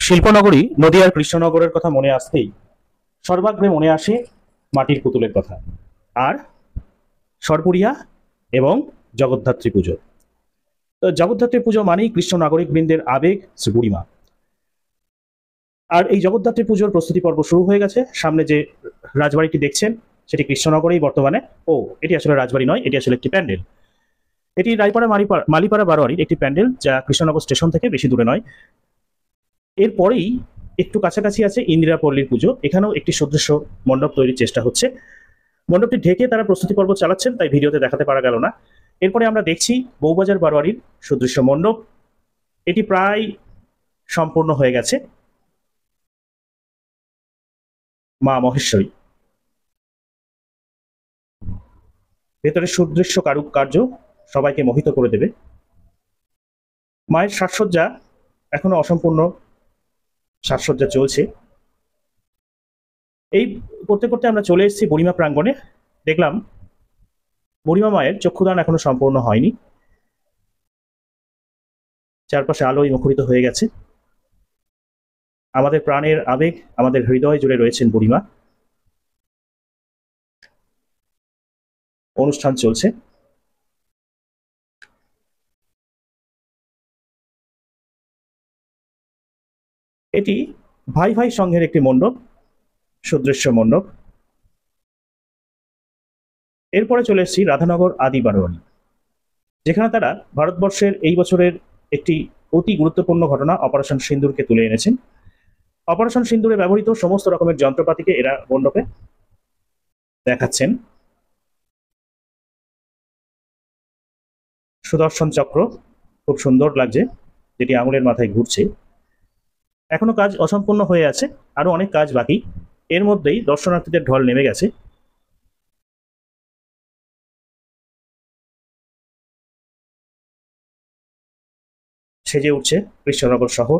শিল্পনগরী নদিয়ার কৃষ্ণনগরের কথা মনে আসতেই সর্বাগ্রে মনে আসে মাটির পুতুলের কথা আর সরপুরিয়া এবং জগদ্ধাত্রী পুজো। তো জগদ্ধাত্রী পুজো মানেই কৃষ্ণ নাগরিক বৃন্দের আবেগ শ্রী বুড়িমা। আর এই জগদ্ধাত্রী পুজোর প্রস্তুতি পর্ব শুরু হয়ে গেছে। সামনে যে রাজবাড়িটি দেখছেন সেটি কৃষ্ণনগরেই বর্তমানে। এটি আসলে রাজবাড়ি নয়, এটি আসলে একটি প্যান্ডেল। এটি রায়পাড়া মালিপাড়া বারোয়ারির একটি প্যান্ডেল, যা কৃষ্ণনগর স্টেশন থেকে বেশি দূরে নয়। এরপরেই একটু কাছাকাছি আছে ইন্দিরা পল্লীর পুজো। এখানেও একটি সদৃশ্য মণ্ডপ তৈরির চেষ্টা হচ্ছে। মণ্ডপটি ঢেকে তারা প্রস্তুতি পর্ব চালাচ্ছেন, তাই ভিডিওতে দেখাতে পারা গেল না। এরপরে আমরা দেখছি বউবাজার বারোয়ারির সদৃশ্য মণ্ডপ। এটি প্রায় সম্পূর্ণ হয়ে গেছে। মা মহেশ্বরী, ভেতরে সুদৃশ্য কারুকার্য সবাইকে মোহিত করে দেবে। মায়ের সাজসজ্জা এখনো অসম্পূর্ণ, সাজসজ্জা চলছে। এই করতে করতে আমরা চলে এসেছি বুড়িমা প্রাঙ্গণে। দেখলাম বুড়িমা মায়ের চক্ষুদান এখনো সম্পূর্ণ হয়নি। চারপাশে আলোয় মুখরিত হয়ে গেছে। আমাদের প্রাণের আবেগ, আমাদের হৃদয় জুড়ে রয়েছেন বুড়িমা। অনুষ্ঠান চলছে। এটি ভাই ভাই সংঘের একটি মণ্ডপ, সুদৃশ্য মণ্ডপ। এরপরে চলে এসেছি রাধানগর আদি বারোয়ারি, যেখানে তারা ভারতবর্ষের এই বছরের একটি অতি গুরুত্বপূর্ণ ঘটনা অপারেশন সিন্দুরকে তুলে এনেছেন। অপারেশন সিন্দুরে ব্যবহৃত সমস্ত রকমের যন্ত্রপাতিকে এরা মণ্ডপে দেখাচ্ছেন। সুদর্শন চক্র খুব সুন্দর লাগছে, যেটি আঙুলের মাথায় ঘুরছে। এখনো কাজ অসম্পূর্ণ হয়ে আছে, আরো অনেক কাজ বাকি। এর মধ্যেই দর্শনার্থীদের ঢল নেমে গেছে। সেজে উঠছে কৃষ্ণনগর শহর।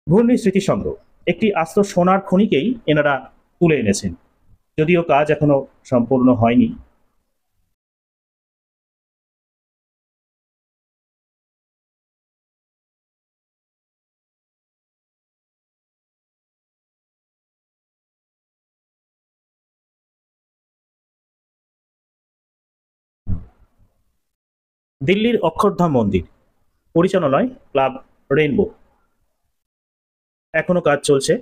ঘূর্ণি স্মৃতিসংঘ, একটি আস্ত সোনার খনিকেই এনারা তুলে এনেছেন, যদিও কাজ এখনো সম্পূর্ণ হয়নি। দিল্লির অক্ষরধাম মন্দির, পরিচালনায় ক্লাব রেইনবো, এখনো কাজ চলছে।